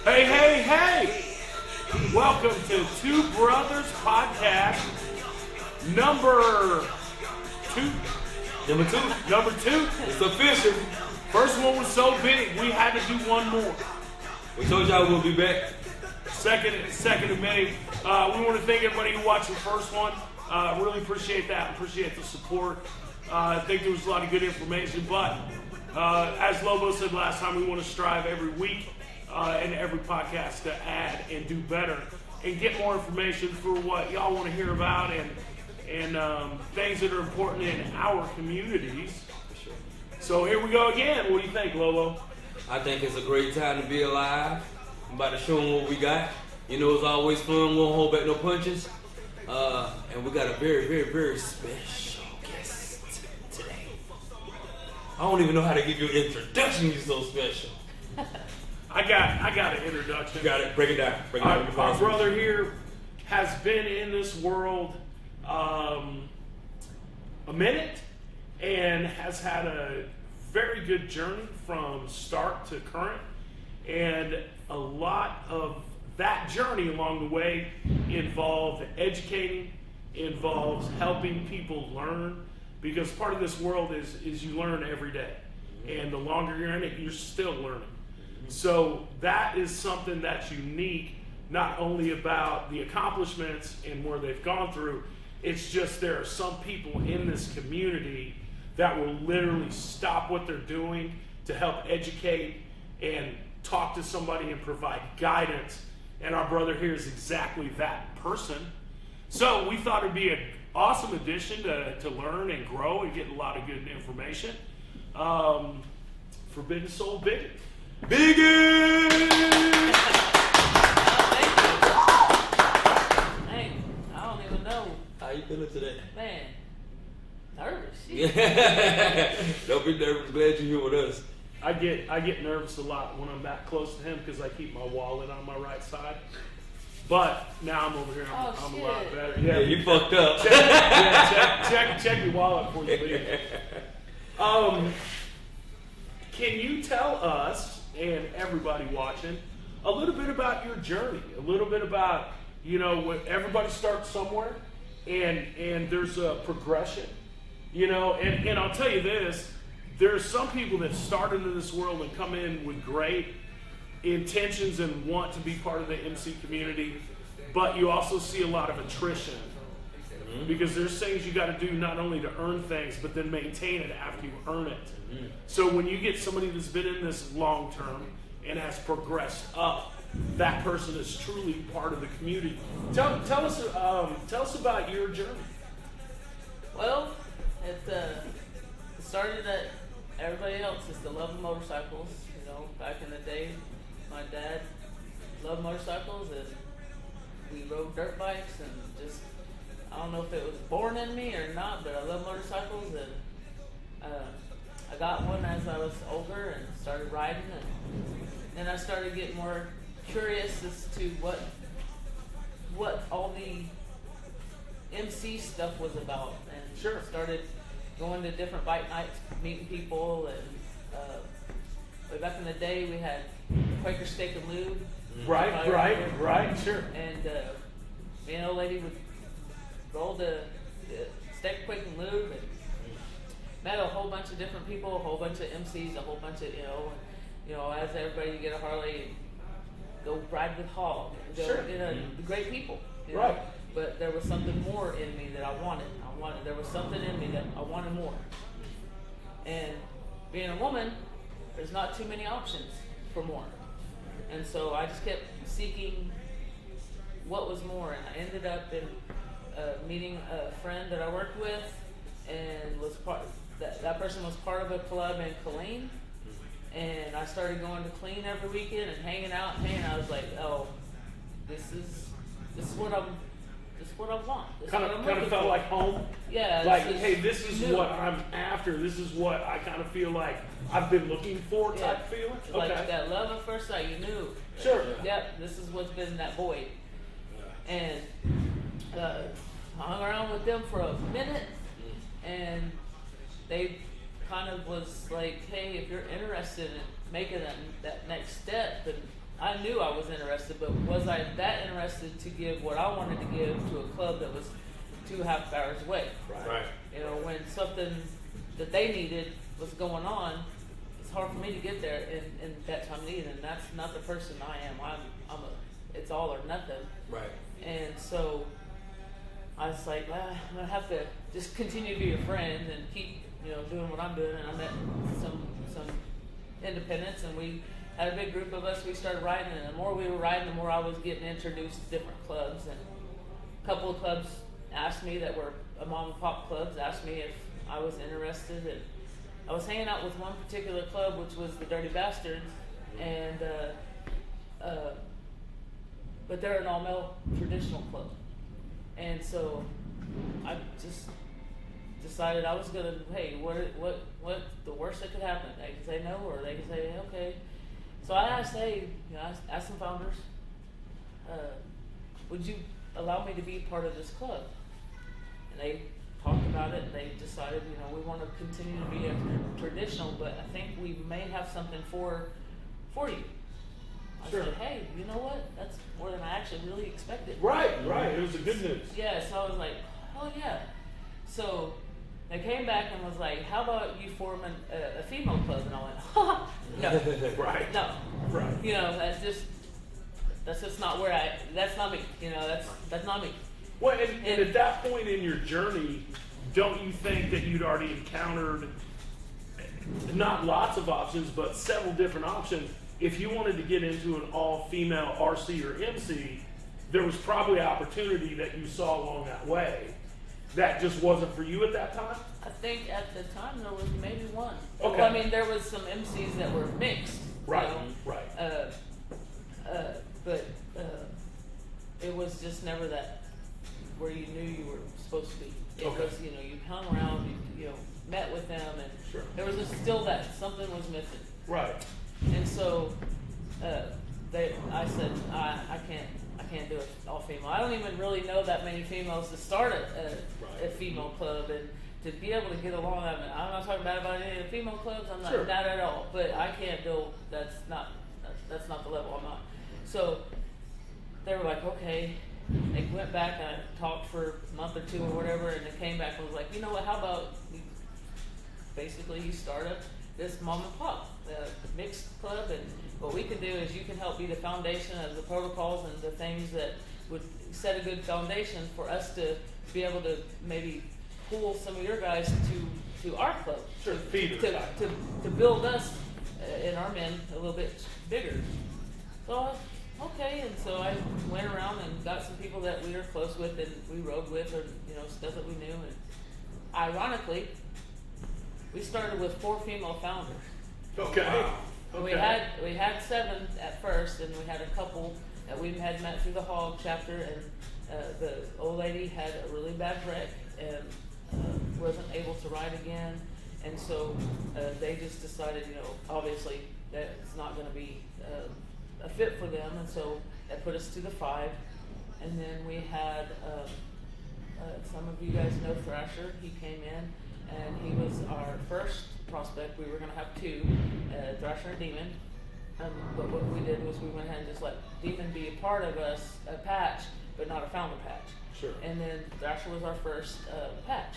Hey, hey, hey! Welcome to 2Brothers podcast number two. Number two. It's official. First one was so big, we had to do one more. We told y'all we'll be back. Second of May. We want to thank everybody who watched the first one. Really appreciate that. Appreciate the support. I think there was a lot of good information, but as Lobo said last time, we want to strive every week and every podcast to add and do better and get more information for what y'all want to hear about and things that are important in our communities. So here we go again. What do you think, Lobo? I think it's a great time to be alive. I'm about to show them what we got. You know, it's always fun. We won't hold back no punches. And we got a very, very, very special guest today. I don't even know how to give you an introduction. You're so special. I got an introduction. You got it. Break it down. Our brother here has been in this world a minute and has had a very good journey from start to current, and a lot of that journey along the way involved educating, involves helping people learn, because part of this world is you learn every day, and the longer you're in it, you're still learning. So that is something that's unique, not only about the accomplishments and where they've gone through, it's just there are some people in this community that will literally stop what they're doing to help educate and talk to somebody and provide guidance. And our brother here is exactly that person. So we thought it'd be an awesome addition to learn and grow and get a lot of good information. Forbidden Soul Bigot. Bigot! Hey, I don't even know. How you feeling today? Man, nervous. Don't be nervous. Glad you're here with us. I get nervous a lot when I'm that close to him because I keep my wallet on my right side. But now I'm over here. I'm a lot better. Yeah, you fucked up. Check your wallet before you leave. Can you tell us and everybody watching a little bit about your journey? A little bit about, when everybody starts somewhere, and there's a progression, and I'll tell you this. There's some people that start into this world and come in with great intentions and want to be part of the MC community, but you also see a lot of attrition because there's things you got to do not only to earn things, but then maintain it after you earn it. So when you get somebody that's been in this long term and has progressed up, that person is truly part of the community. Tell us about your journey. Well, it started at everybody else. It's the love of motorcycles. Back in the day, my dad loved motorcycles, and we rode dirt bikes, and just, I don't know if it was born in me or not, but I love motorcycles, and I got one as I was older and started riding, and then I started getting more curious as to what all the MC stuff was about, and started going to different bike nights, meeting people, and way back in the day we had Quaker Steak and Lube. Right, sure. And me and an old lady would roll the steak, Quaker and Lube, and met a whole bunch of different people, a whole bunch of MCs, a whole bunch of, as everybody get a Harley and go ride with Hog, great people. Right. But there was something more in me that I wanted. There was something in me that I wanted more. And being a woman, there's not too many options for more. And so I just kept seeking what was more. And I ended up in meeting a friend that I worked with, and was that person was part of a club in Killeen. And I started going to Killeen every weekend and hanging out. I was like, oh, this is what I want. Kind of felt like home. Yeah. This is what I'm after. This is what I kind of feel like I've been looking for type feeling. Like that love at first sight, you knew. Sure. Yep, this is what's been that void. And I hung around with them for a minute, and they kind of was like, hey, if you're interested in making that next step, then I knew I was interested, but was I that interested to give what I wanted to give to a club that was 2.5 hours away? Right. You know, when something that they needed was going on, it's hard for me to get there in that time of need, and that's not the person I am. I'm a, it's all or nothing. Right. And so I was like, well, I'm gonna have to just continue to be your friend and keep, you know, doing what I'm doing. And I met some independents, and we had a big group of us. We started riding, and the more we were riding, the more I was getting introduced to different clubs. And a couple of clubs asked me that were mom and pop clubs, asked me if I was interested. And I was hanging out with one particular club, which was the Dirty Bastards, and but they're an all-male traditional club. And so I just decided I was gonna, hey, what the worst that could happen? They could say no, or they could say okay. So I asked, hey, you know, I asked some founders, would you allow me to be part of this club? And they talked about it. They decided, you know, we want to continue to be a traditional, but I think we may have something for you. I Sure. said, hey, you know what? That's more than I actually really expected. Right. It was a good news. Yeah, so I was like, oh yeah. So they came back and was like, how about you form a female club? And I went, ha, no, Right. no. Right. You know, that's just not where that's not me. You know, that's not me. Well, and at that point in your journey, don't you think that you'd already encountered not lots of options, but several different options? If you wanted to get into an all-female RC or MC, there was probably opportunity that you saw along that way that just wasn't for you at that time? I think at the time there was maybe one. Okay. Well, I mean, there was some MCs that were mixed. Right, You know? right. But it was just never that where you knew you were supposed to be. It Okay. was, you know, you hung around, you know, met with them, and Sure. there was just still that something was missing. Right. And so I said, I can't do it all female. I don't even really know that many females to start a female club, and to be able to get along. I mean, I'm not talking bad about any of the female clubs. I'm not Sure. that at all. But I can't do. That's not the level I'm on. So they were like, okay. They went back and I talked for a month or two or whatever, and they came back and was like, you know what? How about you start this mom and pop mixed club, and what we can do is you can help be the foundation of the protocols and the things that would set a good foundation for us to be able to maybe pull some of your guys to our club. Sure, feeder type. To build us and our men a little bit bigger. So okay, and so I went around and got some people that we were close with and we rode with, or you know, stuff that we knew. And ironically, we started with 4 female founders. Okay. Wow. And Okay. we had 7 at first, and we had a couple that we had met through the Hog chapter, and the old lady had a really bad wreck and wasn't able to ride again, and so they just decided, you know, obviously that it's not going to be a fit for them, and so that put us to the 5, and then we had some of you guys know Thrasher. He came in, and he was our first prospect. We were going to have 2, Thrasher and Demon. But what we did was we went ahead and just let Demon be a part of us, a patch, but not a founder patch. Sure. And then Thrasher was our first patch.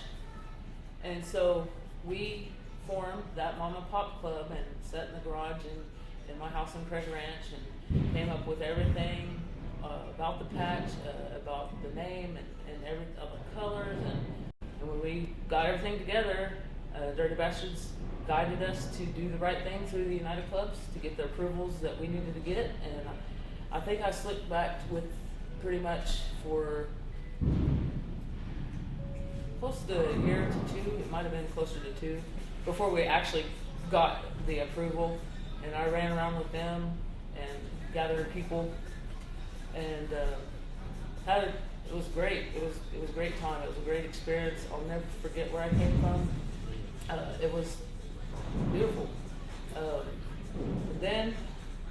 And so we formed that mom and pop club and sat in the garage in my house in Craig Ranch and came up with everything about the patch, about the name and every of the colors. And when we got everything together, Dirty Bastards guided us to do the right thing through the United Clubs to get the approvals that we needed to get. And I think I slipped back with pretty much for close to a year to 2. It might have been closer to 2 before we actually got the approval. And I ran around with them and gathered people, and it was great. It was a great time. It was a great experience. I'll never forget where I came from. It was beautiful. Then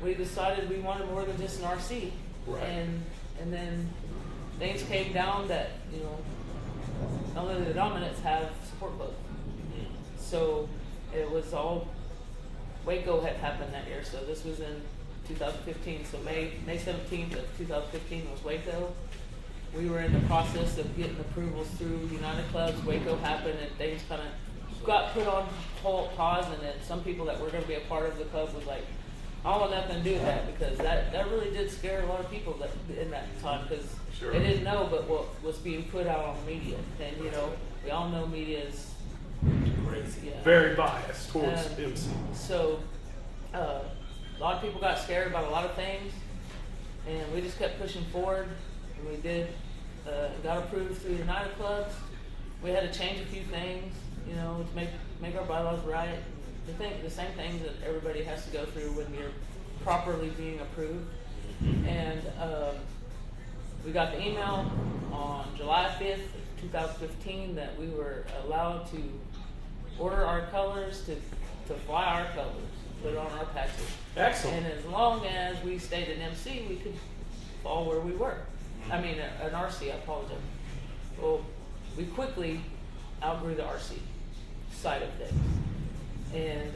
we decided we wanted more than just an RC, Right. and then things came down that, you know, only the Dominants have support clubs. So it was all, Waco had happened that year, so this was in 2015. So May 17th of 2015 was Waco. We were in the process of getting approvals through United Clubs. Waco happened, and things kind of got put on pause. And then some people that were going to be a part of the club was like, I don't want nothing to do with that, because that really did scare a lot of people that in that time, because Sure. they didn't know but what was being put out on media. And you know, we all know media is Crazy. yeah. Very biased towards Um, MC. So a lot of people got scared about a lot of things, and we just kept pushing forward. And we did got approved through United Clubs. We had to change a few things, you know, to make our bylaws right. The same things that everybody has to go through when you're properly being approved. And we got the email on July 5th, 2015 that we were allowed to order our colors, to fly our colors, put on our patches. Excellent. And as long as we stayed an MC, we could fall where we were. I mean, an RC, I apologize. Well, we quickly outgrew the RC side of things. And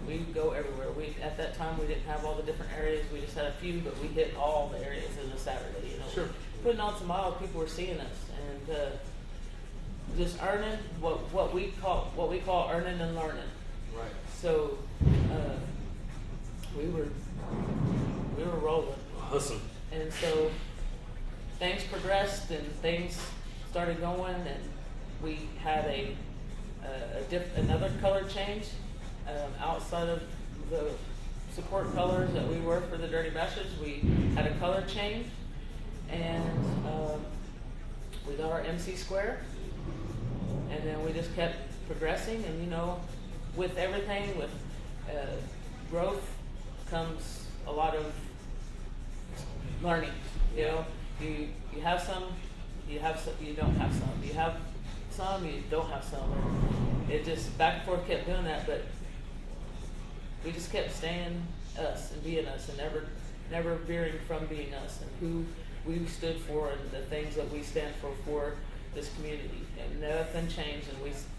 we'd go everywhere. At that time, we didn't have all the different areas. We just had a few, but we hit all the areas in a Saturday, you know. Sure. Putting on some miles, people were seeing us, and just earning what we call earning and learning. Right. So we were rolling. Awesome. And so things progressed and things started going, and we had another color change outside of the support colors that we were for the Dirty Bastards. We had a color change, and we got our MC square, and then we just kept progressing. And you know, with everything, with growth comes a lot of learning. You know, you have some, you don't have some. You have some, you don't have some. And it just back and forth kept doing that, but we just kept staying us and being us, and never veering from being us and who we stood for and the things that we stand for this community. And nothing changed.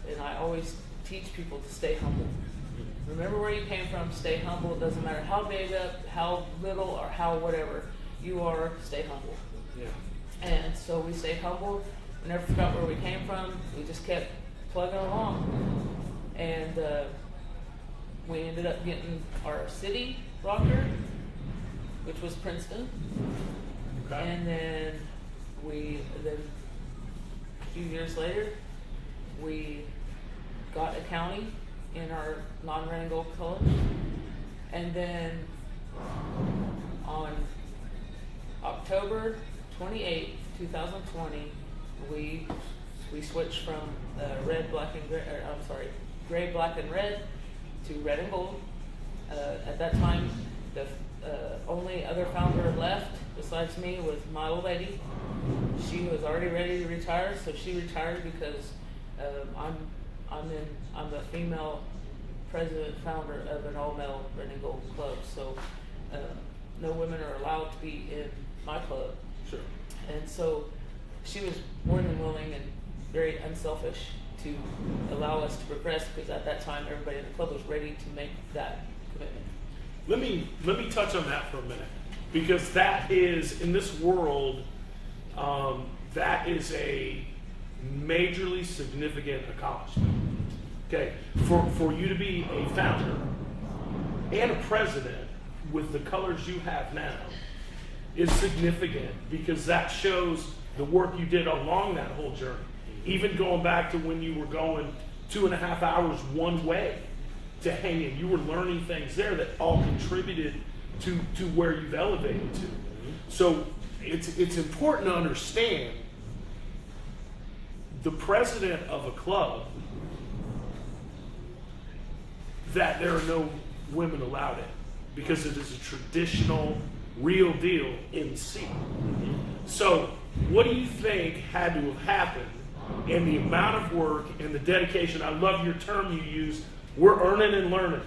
And I always teach people to stay humble. Remember where you came from. Stay humble. It doesn't matter how big up, how little, or how whatever you are. Stay humble. Yeah. And so we stayed humble. We never forgot where we came from. We just kept plugging along. And we ended up getting our city rocker, which was Princeton. Okay. And then a few years later, we got a county in our non-red and gold colors. And then on October 28th, 2020, we switched from gray, black, and red to red and gold. At that time, the only other founder left besides me was my old lady. She was already ready to retire, so she retired because I'm the female president founder of an all-male red and gold club. So no women are allowed to be in my club. Sure. And so she was more than willing and very unselfish to allow us to progress, because at that time everybody in the club was ready to make that commitment. Let me touch on that for a minute, because that is, in this world, that is a majorly significant accomplishment. Okay, for you to be a founder and a president with the colors you have now is significant, because that shows the work you did along that whole journey. Even going back to when you were going 2.5 hours one way to hanging, you were learning things there that all contributed to where you've elevated to. So it's important to understand the president of a club, that there are no women allowed in, because it is a traditional, real deal MC. So what do you think had to have happened, and the amount of work and the dedication? I love your term you used. We're earning and learning.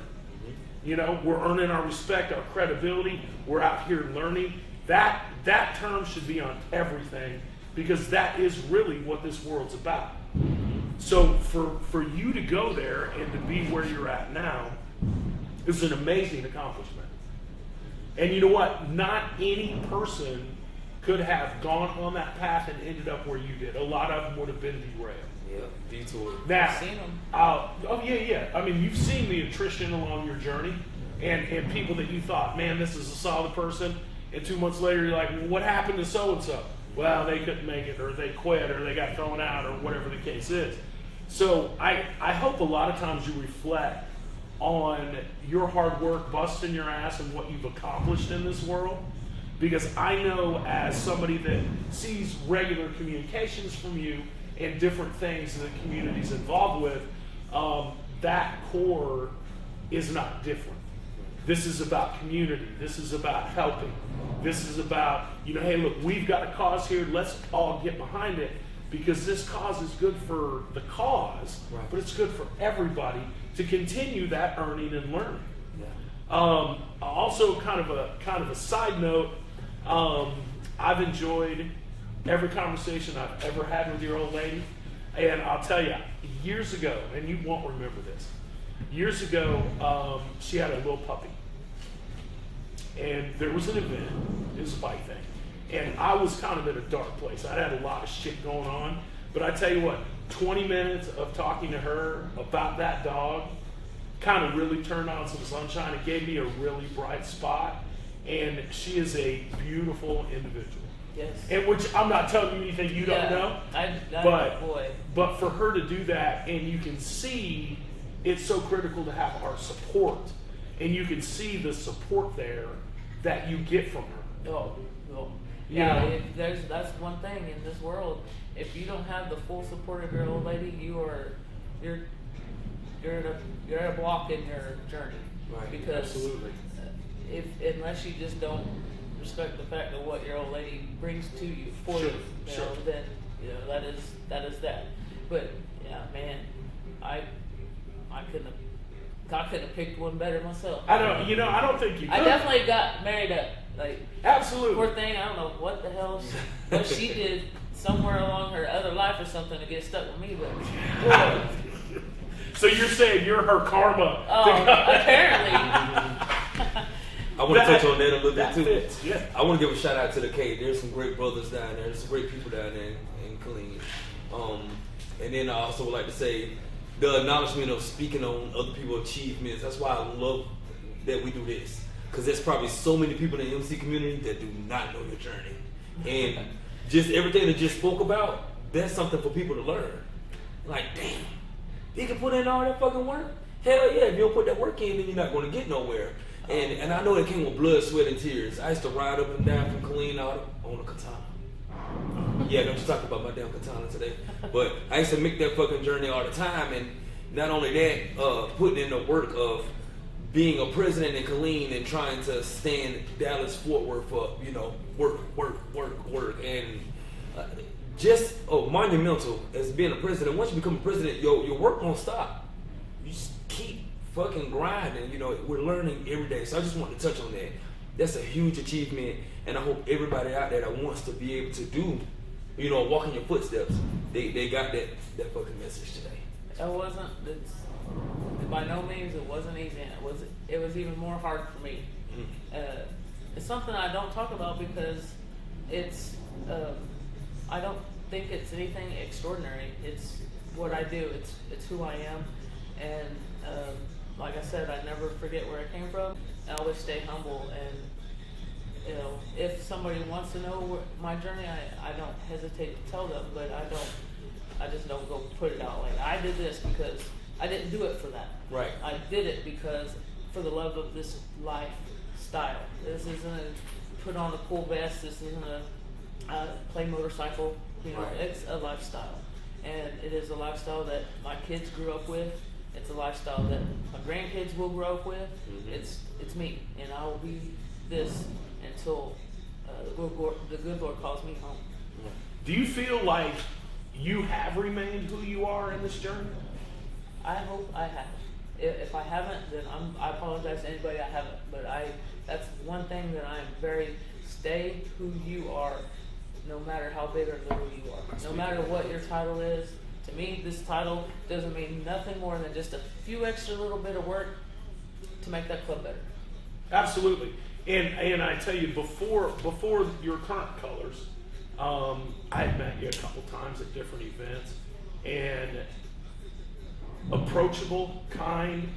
You know, we're earning our respect, our credibility. We're out here learning. That term should be on everything, because that is really what this world's about. So for you to go there and to be where you're at now is an amazing accomplishment. And you know what? Not any person could have gone on that path and ended up where you did. A lot of them would have been derailed. Yeah, detour. Now, I've seen 'em. oh yeah. I mean, you've seen the attrition along your journey, and people that you thought, man, this is a solid person, and 2 months later you're like, well, what happened to so and so? Well, they couldn't make it, or they quit, or they got thrown out, or whatever the case is. So I hope a lot of times you reflect on your hard work, busting your ass, and what you've accomplished in this world. Because I know, as somebody that sees regular communications from you and different things that the community's involved with, that core is not different. This is about community. This is about helping. This is about, hey, look, we've got a cause here. Let's all get behind it, because this cause is good for the cause, right, but it's good for everybody to continue that earning and learning. Yeah. Also, kind of a side note, I've enjoyed every conversation I've ever had with your old lady, and I'll tell you, years ago, and you won't remember this, years ago, she had a little puppy, and there was an event. It was a bike thing, and I was kind of in a dark place. I had a lot of shit going on, but I tell you what, 20 minutes of talking to her about that dog kind of really turned on some sunshine. It gave me a really bright spot, and she is a beautiful individual. Yes. And which, I'm not telling you anything you don't know, but for her to do that, and you can see it's so critical to have our support, and you can see the support there that you get from her. Yeah, that's one thing in this world. If you don't have the full support of your old lady, you're at a block in your journey. Right. Because Absolutely. Unless you just don't respect the fact of what your old lady brings to you for Sure, you, sure. then that is that. But yeah, man, I couldn't have picked one better myself. I don't think you could. I definitely got married up. Like, Absolutely. poor thing, I don't know what the hell what she did somewhere along her other life or something to get stuck with me, but boy. So you're saying you're her karma? Apparently. I want to touch on that a little bit too. Fits, yeah. I want to give a shout out to the K. There's some great brothers down there. There's some great people down there in Killeen. And then I also would like to say the acknowledgement of speaking on other people's achievements. That's why I love that we do this. Because there's probably so many people in the MC community that do not know your journey. And just everything that just spoke about, that's something for people to learn. Like, damn, you can put in all that fucking work? Hell yeah, if you don't put that work in, then you're not going to get nowhere. And I know it came with blood, sweat, and tears. I used to ride up and down from Killeen out on a katana. Yeah, don't you talk about my damn katana today. But I used to make that fucking journey all the time. And not only that, putting in the work of being a president in Killeen and trying to stand Dallas Fort Worth for, work. And just monumental as being a president. Once you become a president, your work won't stop. You just keep fucking grinding. We're learning every day. So I just want to touch on that. That's a huge achievement, and I hope everybody out there that wants to be able to do, walk in your footsteps, they got that fucking message today. By no means it wasn't easy. It was even more hard for me. It's something I don't talk about because it's I don't think it's anything extraordinary. It's what I do. It's who I am, and like I said, I never forget where I came from. I always stay humble, and if somebody wants to know my journey, I don't hesitate to tell them, but I just don't go put it out like I did this, because I didn't do it for that. Right. I did it because for the love of this lifestyle. This isn't a put on a cool vest. This isn't a play motorcycle. Right. It's a lifestyle, and it is a lifestyle that my kids grew up with. It's a lifestyle that my grandkids will grow up with. Mm-hmm. It's me, and I will be this until the good Lord calls me home. Do you feel like you have remained who you are in this journey? I hope I have. If I haven't, then I apologize to anybody I haven't. But that's one thing that I'm very, stay who you are, no matter how big or little you are. No matter what your title is. To me, this title doesn't mean nothing more than just a few extra little bit of work to make that club better. Absolutely. And I tell you, before your current colors, I had met you a couple times at different events, and approachable, kind,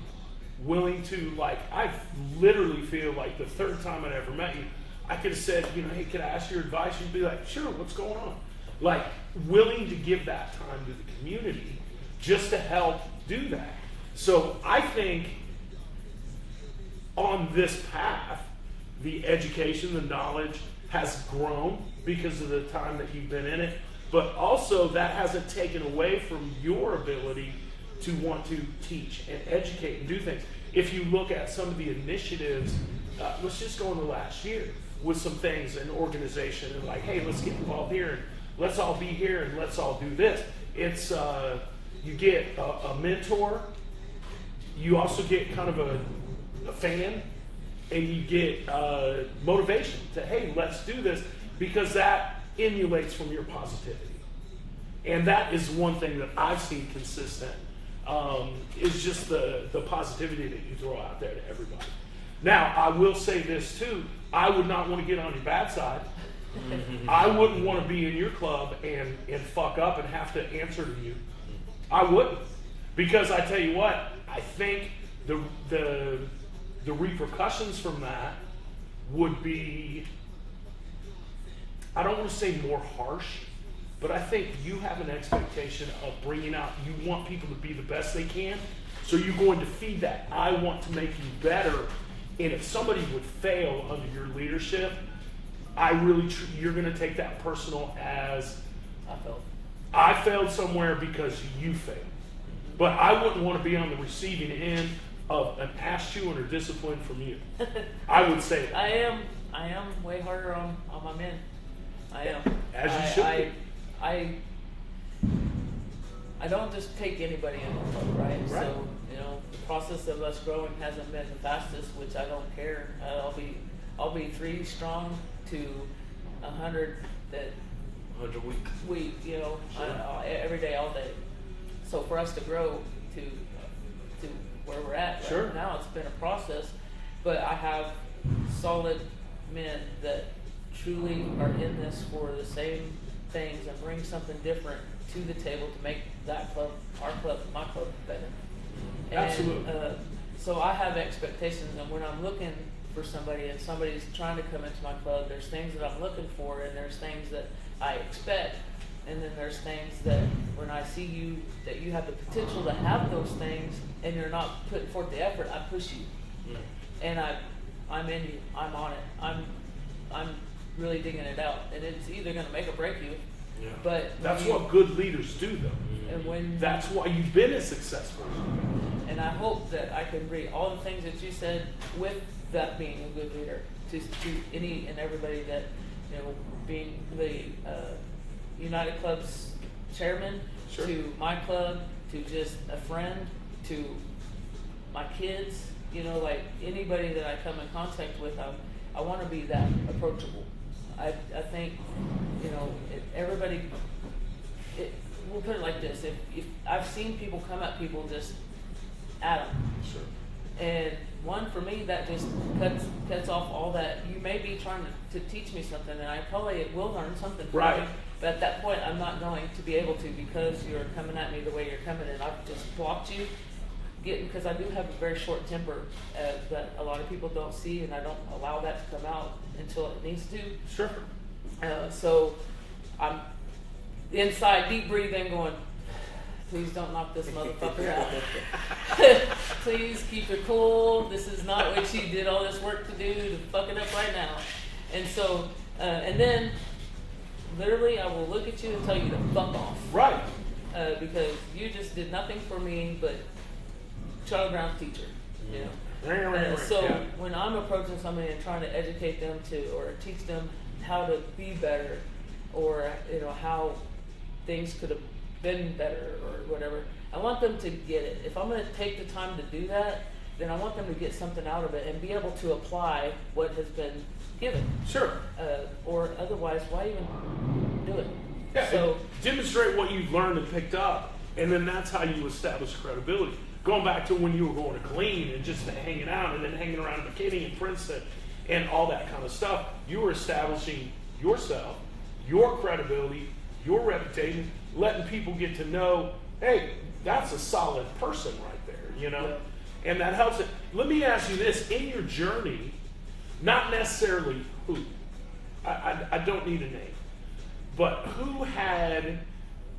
willing to, like, I literally feel like the third time I'd ever met you, I could have said, you know, hey, could I ask your advice? You'd be like, sure, what's going on? Like, willing to give that time to the community just to help do that. So I think on this path, the education, the knowledge has grown because of the time that you've been in it, but also that hasn't taken away from your ability to want to teach and educate and do things. If you look at some of the initiatives, let's just go in the last year with some things, an organization, and like, hey, let's get involved here, and let's all be here, and let's all do this. It's, you get a mentor, you also get kind of a fan, and you get motivation to, hey, let's do this, because that emulates from your positivity. And that is one thing that I've seen consistent, is just the positivity that you throw out there to everybody. Now, I will say this too, I would not want to get on your bad side. I wouldn't want to be in your club and fuck up and have to answer to you. I wouldn't. Because I tell you what, I think the repercussions from that would be, I don't want to say more harsh, but I think you have an expectation of bringing out, you want people to be the best they can, so you're going to feed that. I want to make you better, and if somebody would fail under your leadership, you're going to take that personal as, I failed somewhere because you failed. But I wouldn't want to be on the receiving end of an ass chewing or discipline from you. I would say that. I am way harder on my men. I am. As you should be. I don't just take anybody in the club, right? So, you know, the process of us growing hasn't been the fastest, which I don't care. I'll be 3 strong to 100 that 100 week, you know, Sure. every day, all day. So for us to grow to where we're at Sure. right now, it's been a process, but I have solid men that truly are in this for the same things and bring something different to the table to make that club, our club, my club better. Absolutely. And, so I have expectations, and when I'm looking for somebody and somebody's trying to come into my club, there's things that I'm looking for, and there's things that I expect, and then there's things that when I see you, that you have the potential to have those things, and you're not putting forth the effort, I push you. And I'm in you, I'm on it, I'm really digging it out, and it's either gonna make or break you. Yeah. But That's what good leaders do, though. and when That's why you've been as successful. and I hope that I can bring all the things that you said with that being a good leader to any and everybody that, you know, being the United Club's chairman, Sure. to my club, to just a friend, to my kids, you know, like anybody that I come in contact with, I want to be that approachable. I think, you know, we'll put it like this, if I've seen people come at people just at them. Sure. And one, for me, that just cuts off all that. You may be trying to teach me something, and I probably will learn something from Right. you. But at that point, I'm not going to be able to, because you're coming at me the way you're coming, and I've just blocked you. Because I do have a very short temper that a lot of people don't see, and I don't allow that to come out until it needs to. Sure. So I'm inside deep breathing, going, please don't knock this motherfucker out. Please keep it cool. This is not what she did all this work to do to fuck it up right now. And so, and then literally I will look at you and tell you to fuck off. Right. Because you just did nothing for me but child ground teacher, you know. So Yeah. when I'm approaching somebody and trying to educate them or teach them how to be better, or, you know, how things could have been better or whatever, I want them to get it. If I'm going to take the time to do that, then I want them to get something out of it and be able to apply what has been given. Sure. Or otherwise, why even do it? Yeah, So demonstrate what you've learned and picked up, and then that's how you establish credibility. Going back to when you were going to Colleen and just hanging out, and then hanging around McKinney and Princeton, and all that kind of stuff. You were establishing yourself, your credibility, your reputation, letting people get to know, hey, that's a solid person right there, you know? And that helps it. Let me ask you this, in your journey, not necessarily who, I don't need a name, but who had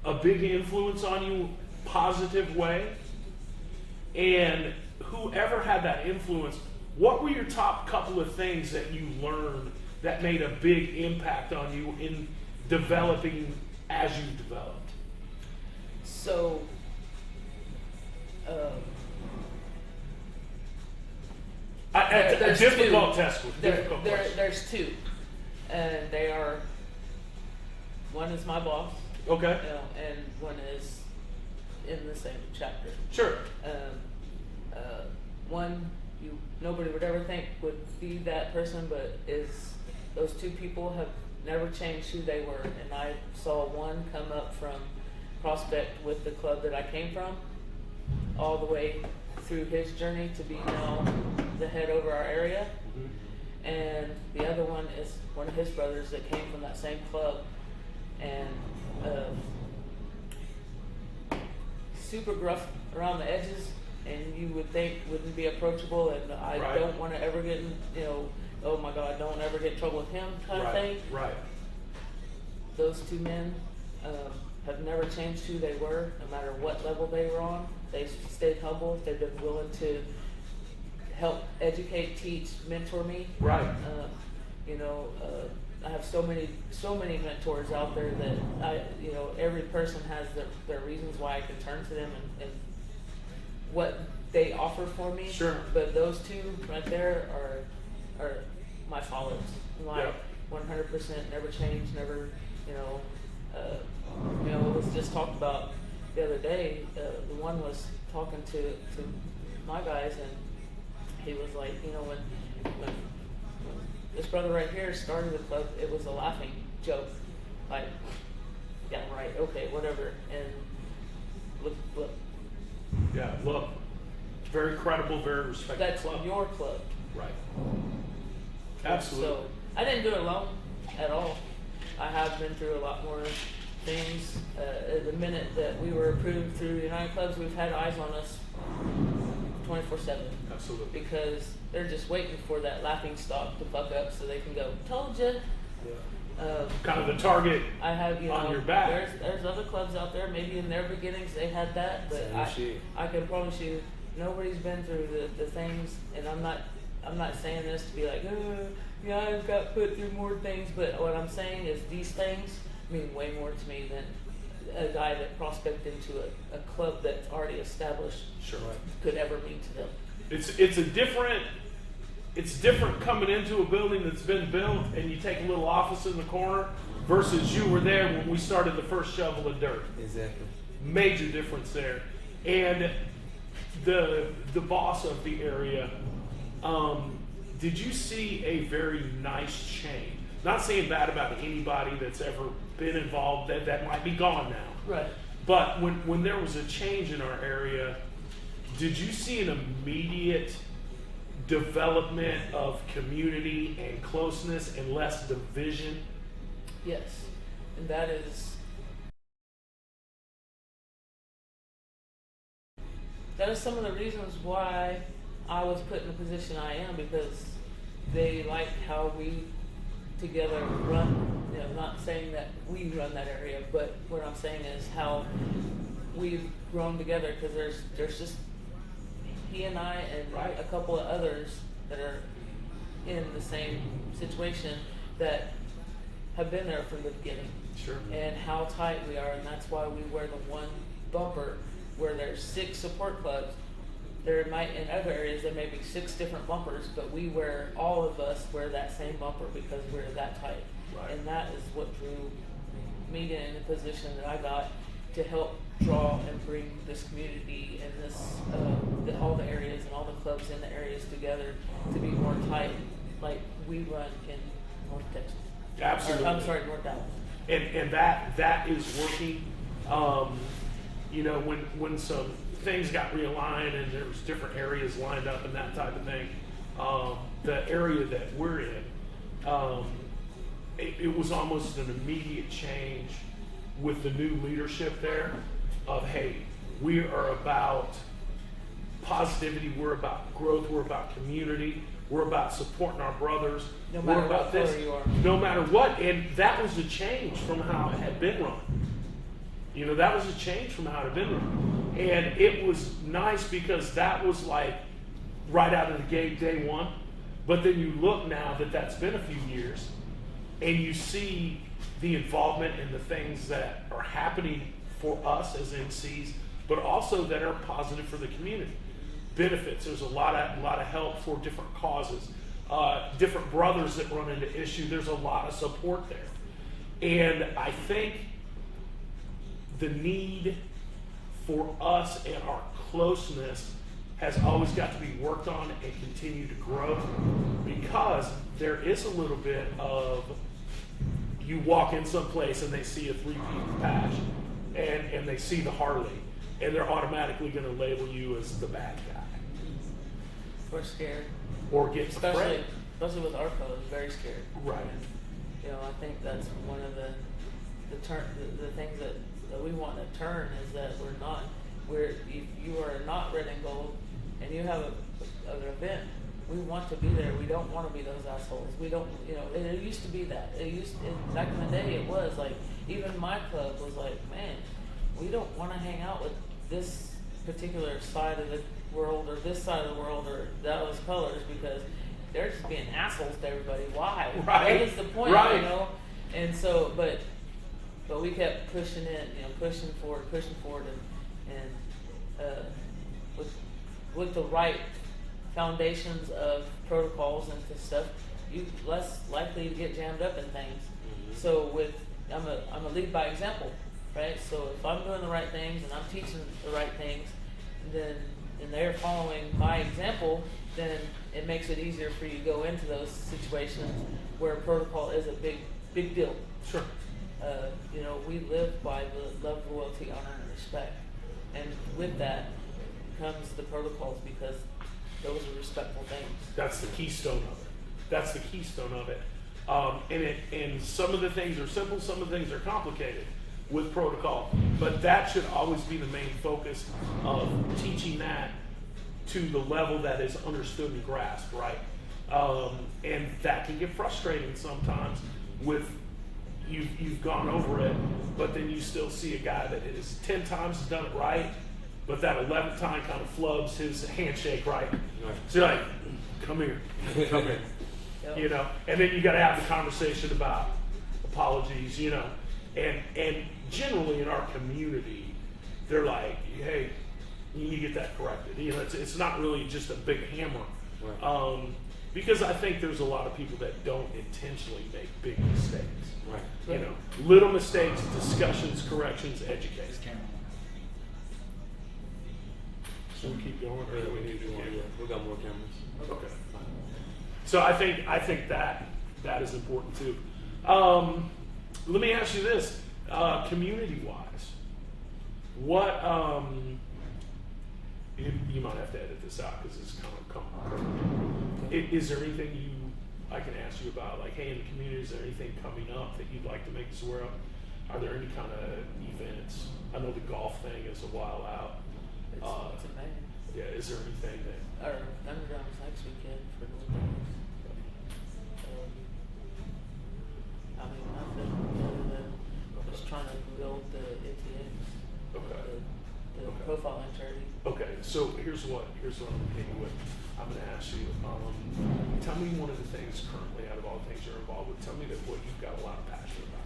a big influence on you, positive way, and whoever had that influence, what were your top couple of things that you learned that made a big impact on you in developing as you developed? So, A difficult two. test with difficult questions. There's two, and they are, one is my boss, Okay, and one is in the same chapter. sure. One nobody would ever think would be that person, but is those two people have never changed who they were. And I saw one come up from prospect with the club that I came from, all the way through his journey to be now the head over our area. And the other one is one of his brothers that came from that same club, and super gruff around the edges, and you would think wouldn't be approachable, and I Right. don't want to ever get in, oh my God, don't ever get in trouble with him kind of thing. Right. Those two men have never changed who they were, no matter what level they were on. They stayed humble. They've been willing to help educate, teach, mentor me. Right. I have so many mentors out there that every person has their reasons why I can turn to them and what they offer for me. Sure. But those two right there are my fathers. Yeah. 100% never changed, never, it was just talked about the other day. The one was talking to my guys, and he was like, when this brother right here started the club, it was a laughing joke. Like, yeah, right, okay, whatever. And look, Yeah, look, very credible, very respected that's club. your club. Right. Absolutely. So I didn't do it alone at all. I have been through a lot more things. The minute that we were approved through United Clubs, we've had eyes on us 24/7. Absolutely. Because they're just waiting for that laughing stock to fuck up so they can go, told you. Yeah. Kind of the target I have, on your back. There's other clubs out there, maybe in their beginnings they had that, but I can promise you, nobody's been through the things, and I'm not saying this to be like, yeah, I've got put through more things, but what I'm saying is these things mean way more to me than a guy that prospected into a club that's already established Sure. could ever mean to them. It's different coming into a building that's been built and you take a little office in the corner versus you were there when we started the first shovel of dirt. Exactly. Major difference there. And the boss of the area, did you see a very nice change? Not saying bad about anybody that's ever been involved that might be gone now. Right. But when there was a change in our area, did you see an immediate development of community and closeness and less division? Yes. And that is some of the reasons why I was put in the position I am, because they like how we together run, not saying that we run that area, but what I'm saying is how we've grown together, because there's just he and I and Right. a couple of others that are in the same situation that have been there from the beginning. Sure. And how tight we are, and that's why we wear the one bumper where there's 6 support clubs. There might, in other areas, there may be 6 different bumpers, but all of us wear that same bumper because we're that tight. Right. And that is what drew me in the position that I got to help draw and bring this community and this, all the areas and all the clubs in the areas together to be more tight, like we run in North Texas. Absolutely. I'm sorry, North Dallas. And that is working. When some things got realigned and there was different areas lined up and that type of thing, the area that we're in, it was almost an immediate change with the new leadership there of, hey, we are about positivity, we're about growth, we're about community, we're about supporting our brothers, No matter we're about what this, color you are. no matter what. And that was a change from how it had been run. You know, that was a change from how it had been run. And it was nice because that was like right out of the gate, day one. But then you look now that that's been a few years, and you see the involvement and the things that are happening for us as NCs, but also that are positive for the community. Benefits, there's a lot of help for different causes. Different brothers that run into issue, there's a lot of support there. And I think the need for us and our closeness has always got to be worked on and continue to grow, because there is a little bit of, you walk in someplace and they see a three-piece patch and they see the Harley, and they're automatically going to label you as the bad guy. We're scared. Or get afraid. Especially with our fellows, very scared. Right. And, you know, I think that's one of the things that we want to turn is that if you are not red and gold and you have an event, we want to be there. We don't want to be those assholes. We don't, you know, it used to be that. Back in the day, it was like, even my club was like, man, we don't want to hang out with this particular side of the world or this side of the world or those colors because they're just being assholes to everybody. Why? Right. What is the point? Right. You know? And so, but we kept pushing it, you know, pushing forward, and with the right foundations of protocols and stuff, you less likely to get jammed up in things. Mm-hmm. So I'm a lead by example, right? So if I'm doing the right things and I'm teaching the right things, and they're following my example, then it makes it easier for you to go into those situations where protocol is a big deal. Sure. You know, we live by the love, loyalty, honor, and respect. And with that comes the protocols, because those are respectful things. That's the keystone of it. And some of the things are simple, some of the things are complicated with protocol. But that should always be the main focus of teaching that to the level that is understood and grasped, right? And that can get frustrating sometimes with you've gone over it, but then you still see a guy that is 10 times has done it right, but that 11th time kind of flubs his handshake right. So you're like, come here. Yep. You know, and then you got to have the conversation about apologies, you know, and generally in our community, they're like, hey, you need to get that corrected. You know, it's not really just a big hammer. Right. Because I think there's a lot of people that don't intentionally make big mistakes. Right. You know, little mistakes, discussions, corrections, education. Should we keep going, or do we need to do one? Yeah, we got more cameras. Okay. So I think that is important too. Let me ask you this, community-wise, what you might have to edit this out because it's kind of coming. Is there anything I can ask you about, like, hey, in the community, is there anything coming up that you'd like to make us aware of? Are there any kind of events? I know the golf thing is a while out. It's in May. Yeah, is there anything that? Our underground's next weekend for North Dallas. I mean, nothing other than just trying to build the NTAs, Okay. the Okay. profiling charity. Okay, so here's what I'm gonna hit you with. I'm gonna ask you, tell me one of the things currently, out of all the things you're involved with, tell me that what you've got a lot of passion about.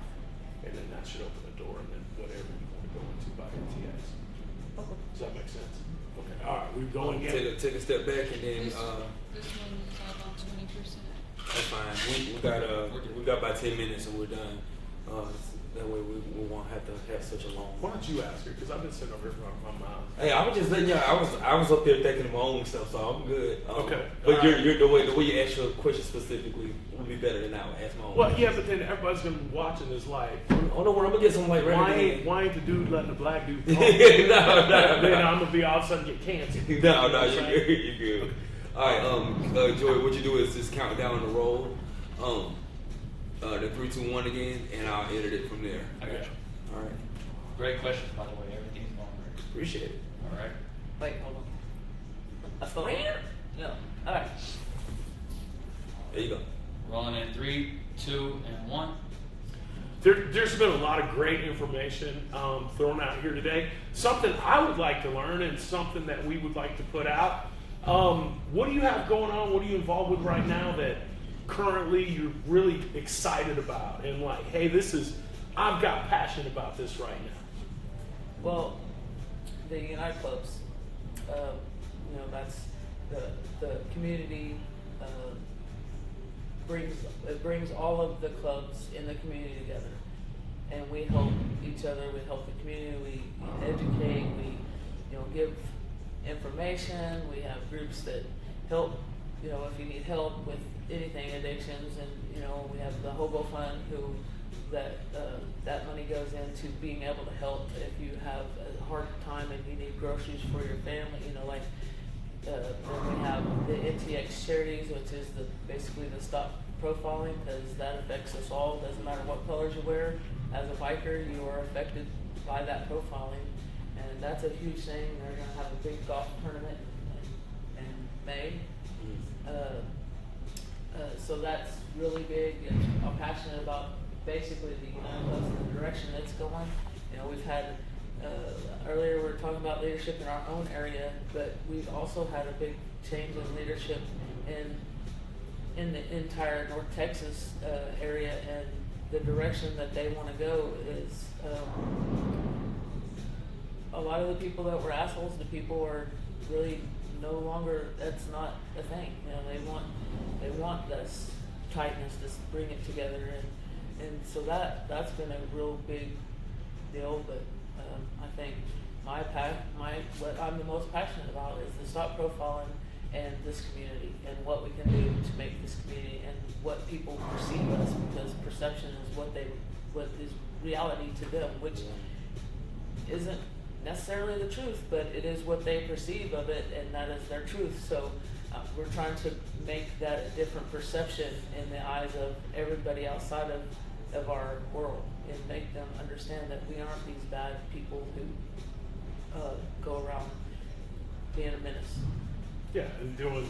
And then that should open the door, and then whatever you want to go into by NTAs. Okay. Does that make sense? Okay, all right, we're going in. Take a step back and then This one is all about 20%. that's fine. We got about 10 minutes and we're done. That way we won't have to have such a long. Why don't you ask her? Because I've been sitting over here running my mouth. Hey, I was just letting y'all. I was up here thinking of my own stuff, so I'm good. Okay. But you're the way you ask your question specifically would be better than I would ask my own. Well, yeah, but then everybody's gonna be watching this like, Oh no, I'm gonna get some like why ain't the dude letting the black dude talk? no. Then I'm gonna be all of a sudden get canceled. No, you're good. You're good. All right, Joey, what you do is just count down the roll, the 3, 2, 1 again, and I'll edit it from there. I got you. All right, Great questions, by the way. Everything's going great. appreciate it. All right. Wait, hold on. A phone? No. All right. There you go. Rolling in 3, 2, and 1. There's been a lot of great information thrown out here today. Something I would like to learn and something that we would like to put out. What do you have going on? What are you involved with right now that currently you're really excited about? And like, hey, I've got passion about this right now. Well, the Unite Clubs, that's the community brings all of the clubs in the community together, and we help each other. We help the community. We educate. We give information. We have groups that help. If you need help with anything, addictions, and we have the Hobo Fund that money goes into being able to help if you have a hard time and you need groceries for your family. Then we have the NTX charities, which is basically the stop profiling, because that affects us all. Doesn't matter what colors you wear. As a biker, you are affected by that profiling, and that's a huge thing. They're going to have a big golf tournament in May. So that's really big. I'm passionate about basically the United Clubs and the direction it's going. We've had earlier we were talking about leadership in our own area, but we've also had a big change in leadership in the entire North Texas area, and the direction that they want to go is a lot of the people that were assholes, the people are really no longer. That's not a thing. They want this tightness, this bring it together, and so that's been a real big deal. But I think what I'm the most passionate about is the stop profiling and this community, and what we can do to make this community and what people perceive us, because perception is what is reality to them, which isn't necessarily the truth, but it is what they perceive of it, and that is their truth. So we're trying to make that a different perception in the eyes of everybody outside of our world, and make them understand that we aren't these bad people who go around being a menace. Yeah, and doing.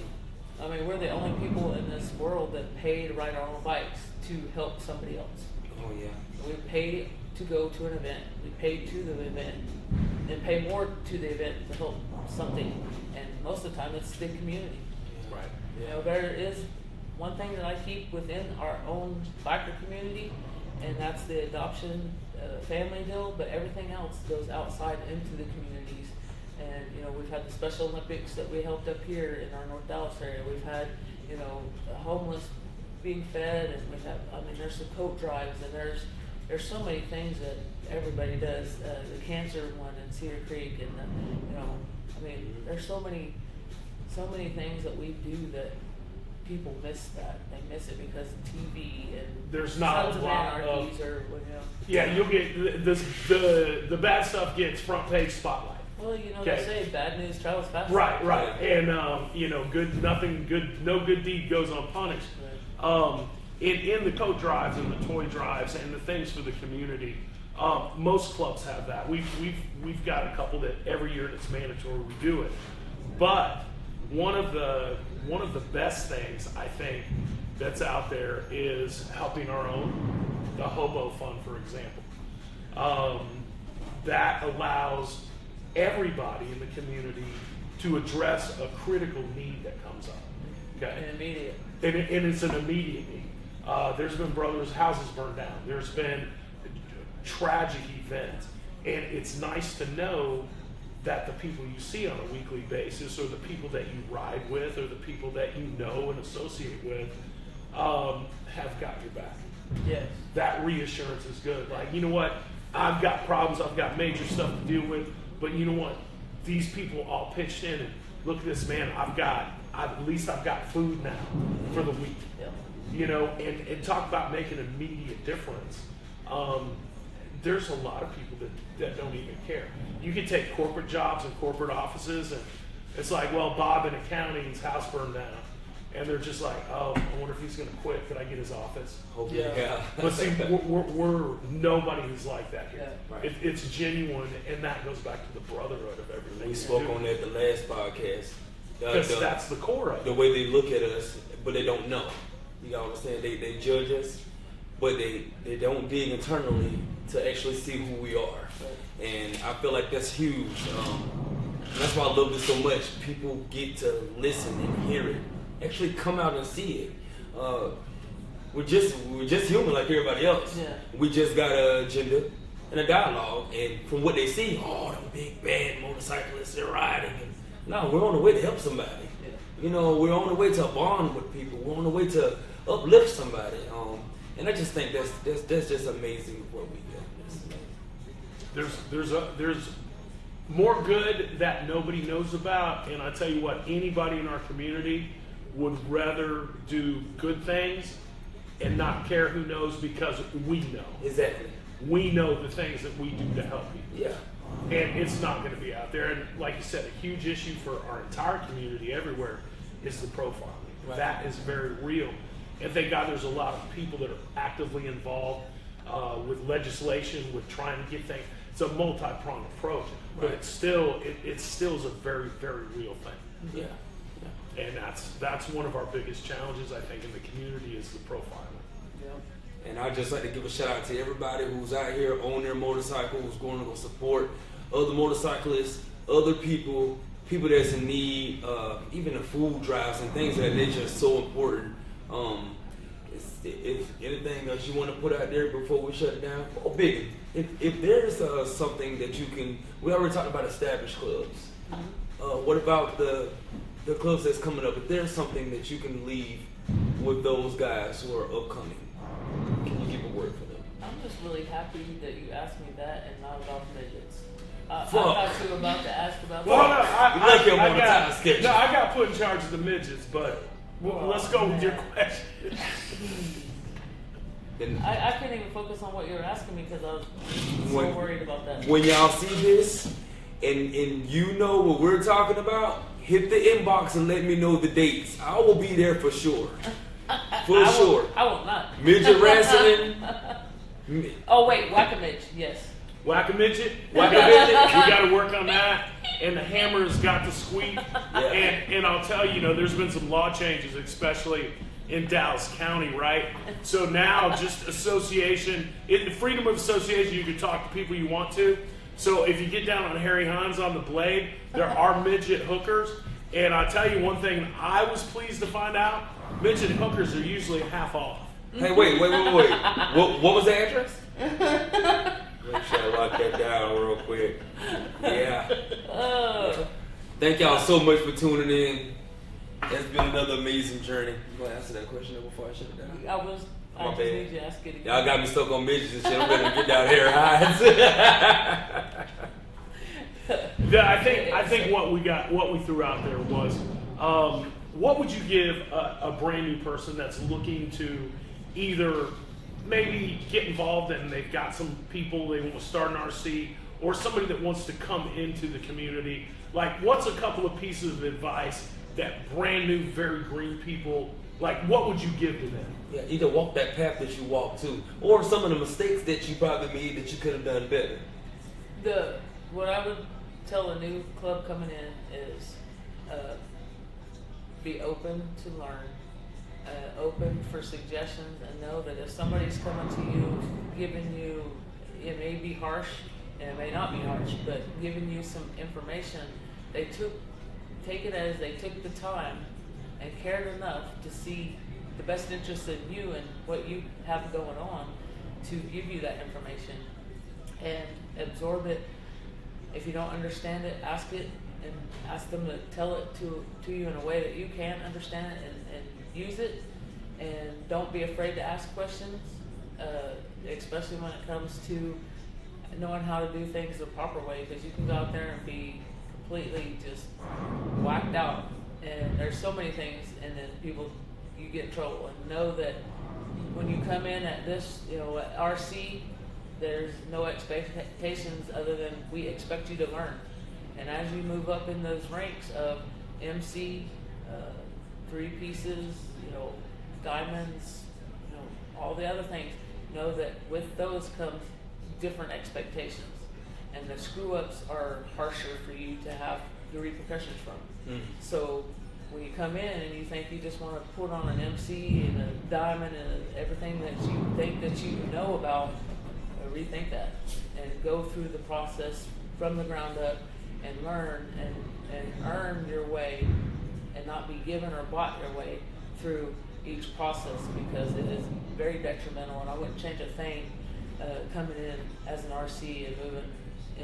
I mean, we're the only people in this world that pay to ride our own bikes to help somebody else. Oh yeah. We pay to go to an event. We pay to the event, and pay more to the event to help something. And most of the time, it's the community. Right. There is one thing that I keep within our own biker community, and that's the adoption family deal. But everything else goes outside into the communities. And we've had the Special Olympics that we helped up here in our North Dallas area. We've had the homeless being fed, and we have. I mean, there's the coat drives, and there's so many things that everybody does. The cancer one in Cedar Creek, and there's so many things that we do that people miss that. They miss it because of TV and there's not Sons a of lot Anarchies of. or Yeah, you'll get the bad stuff gets front page spotlight. Well, Okay. they say bad news travels fast. Right, and no good deed goes unpunished. Right. In the coat drives and the toy drives and the things for the community, most clubs have that. We've got a couple that every year it's mandatory we do it. But one of the best things I think that's out there is helping our own, the Hobo Fund, for example. That allows everybody in the community to address a critical need that comes up. Okay, And immediate. and it's an immediate need. There's been brothers' houses burned down. There's been tragic events, and it's nice to know that the people you see on a weekly basis, or the people that you ride with, or the people that you know and associate with, have got your back. Yes. That reassurance is good. Like, you know what? I've got problems. I've got major stuff to deal with. But you know what? These people all pitched in, and look at this, man. At least I've got food now for the week. Yeah. And talk about making an immediate difference. There's a lot of people that don't even care. You can take corporate jobs and corporate offices, and It's like, well, Bob in accounting's house burned down. And they're just like, oh, I wonder if he's going to quit. Could I get his office? Hopefully, yeah. But see, we're nobody is like that here. Yeah. Right. It's genuine, and that goes back to the brotherhood of everything. We spoke on that the last podcast. Because that's the core of it. The way they look at us, but they don't know. You know what I'm saying? They judge us, but they don't dig internally to actually see who we are. And I feel like that's huge. That's why I love this so much. People get to listen and hear it. Actually come out and see it. We're just human like everybody else. Yeah. We just got an agenda and a dialogue, and from what they see, oh, them big bad motorcyclists, they're riding. No, we're on the way to help somebody. Yeah. You know, we're on the way to bond with people. We're on the way to uplift somebody. And I just think that's just amazing what we do. There's more good that nobody knows about, and I tell you what, anybody in our community would rather do good things and not care who knows, because we know. Exactly. We know the things that we do to help people. Yeah. And it's not going to be out there. And like you said, a huge issue for our entire community everywhere is the profiling. Right. That is very real. And thank God there's a lot of people that are actively involved with legislation, with trying to get things. It's a multi-pronged approach, but Right. it's still is a very, very real thing. Yeah. And that's one of our biggest challenges, I think, in the community is the profiling. Yeah. And I'd just like to give a shout out to everybody who's out here on their motorcycle, who's going to go support other motorcyclists, other people that's in need, even the food drives and things of that nature is so important. If anything else you want to put out there before we shut it down, big. If there's something that you can, we already talked about established clubs. What about the clubs that's coming up? If there's something that you can leave with those guys who are upcoming, can you give a word for them? I'm just really happy that you asked me that and not about midgets. I Fuck. thought you were about to ask about Well, that. no, You like him on the time schedule. No, I got put in charge of the midgets, but let's go with your question. And I couldn't even focus on what you were asking me because I was so When- worried about that. when y'all see this and you know what we're talking about, hit the inbox and let me know the dates. I will be there for sure. For sure. I will not. Midget wrestling. Oh wait, Whack-A-Midge, yes. Whack-A-Midget, we got to work on that. And the hammer's got to squeak. Yeah. And I'll tell you, there's been some law changes, especially in Dallas County, right? So now just association, freedom of association, you can talk to people you want to. So if you get down on Harry Hines on the blade, there are midget hookers. And I'll tell you one thing I was pleased to find out, midget hookers are usually half off. Hey, wait. What was the address? Make sure I lock that down real quick. Yeah. Thank y'all so much for tuning in. It's been another amazing journey. You want to answer that question before I shut it down? I just bad. need you to ask it again. Y'all got me stuck on midgets and shit. I'm gonna get down here hides. Yeah, I think what we threw out there was, what would you give a brand new person that's looking to either maybe get involved and they've got some people they want to start an RC, or somebody that wants to come into the community? Like, what's a couple of pieces of advice that brand new, very green people, like, what would you give to them? Yeah, either walk that path that you walked to, or some of the mistakes that you probably made that you could have done better. What I would tell a new club coming in is be open to learn, open for suggestions, and know that if somebody's coming to you, giving you, it may be harsh and it may not be harsh, but giving you some information, take it as they took the time and cared enough to see the best interest in you and what you have going on to give you that information and absorb it. If you don't understand it, ask it and ask them to tell it to you in a way that you can understand it and use it. And don't be afraid to ask questions, especially when it comes to knowing how to do things the proper way, because you can go out there and be completely just whacked out. And there's so many things, and then you get in trouble. And know that when you come in at this, at RC, there's no expectations other than we expect you to learn. And as you move up in those ranks of MC, 3 pieces, diamonds, all the other things, know that with those comes different expectations. And the screw ups are harsher for you to have the repercussions from. So when you come in and you think you just want to put on an MC and a diamond and everything that you think that you know about, rethink that and go through the process from the ground up and learn and earn your way and not be given or bought your way through each process, because it is very detrimental, and I wouldn't change a thing coming in as an RC and moving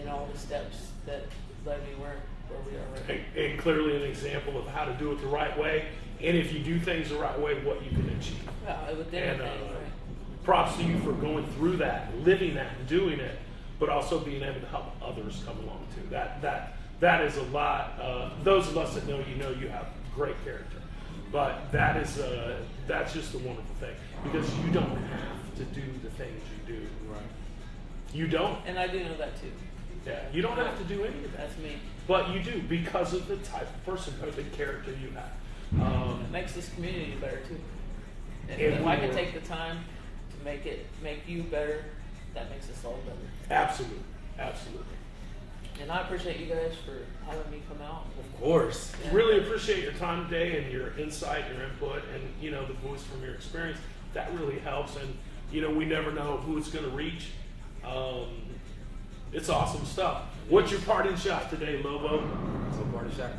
in all the steps that led me where we are right now. And clearly an example of how to do it the right way, and if you do things the right way, what you can achieve. Yeah, with And anything, right? props to you for going through that, living that, and doing it, but also being able to help others come along too. That is a lot. Those of us that know you have great character, but that's just a wonderful thing, because you don't have to do the things you do. Right. You don't. And I do know that too. Yeah, you don't have to do any of that. That's me. But you do, because of the type of personhood and character you have. It makes this community better too. And And if I can we- take the time to make you better, that makes us all better. Absolutely. And I appreciate you guys for having me come out. Of course. Yeah. Really appreciate your time today and your insight, your input, and the voice from your experience. That really helps, and we never know who it's going to reach. It's awesome stuff. What's your parting shot today, Lobo? So party shot.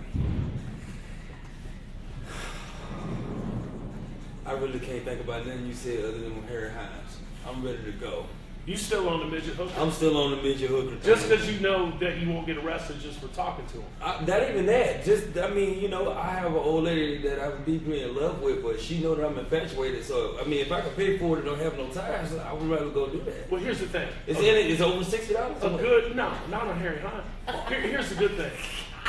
I really can't think about nothing you said other than Harry Hines. I'm ready to go. You still on the midget hooker? I'm still on the midget hooker. Just because you know that you won't get arrested just for talking to him. Not even that. I have an old lady that I'm deeply in love with, but she know that I'm infatuated. So, if I can pay for it and don't have no ties, I would rather go do that. Well, here's the thing. It's over $60. No, not on Harry Hines. Here's the good thing.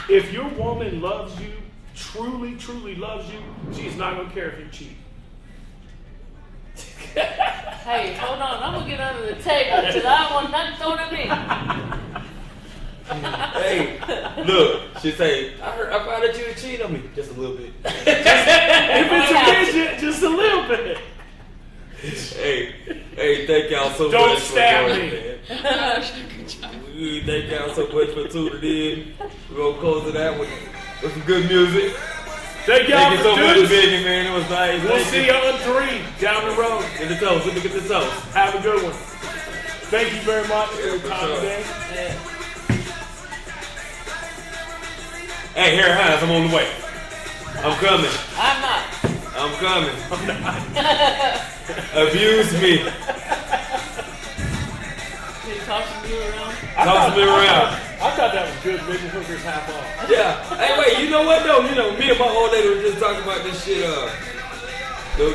If your woman loves you, truly, truly loves you, she's not going to care if you cheat. Hey, hold on. I'm going to get under the table because I don't want nothing thrown at me. Hey, look, she say, I found out you were cheating on me. Just a little bit. If it's a midget, just a little bit. Hey, thank y'all so Don't much stab for me. joining, Good job. man. Thank y'all so much for tuning in. We're going to close it out with some good music. Thank y'all Thank you so for much, doing Benny, man. It was nice. We'll Thank see you. you on 3 down the road. Get the toast. Look at the toast. Have a good one. Thank you very much for your for time sure. today. Yeah. Hey, Harry Hines, I'm on the way. I'm coming. I'm not. I'm coming. Abuse me. Can you talk to me around? Toss me around. I thought that was good. Midget hookers half off. Yeah. Hey, wait. You know what though? Me and my old lady were just talking about this shit. The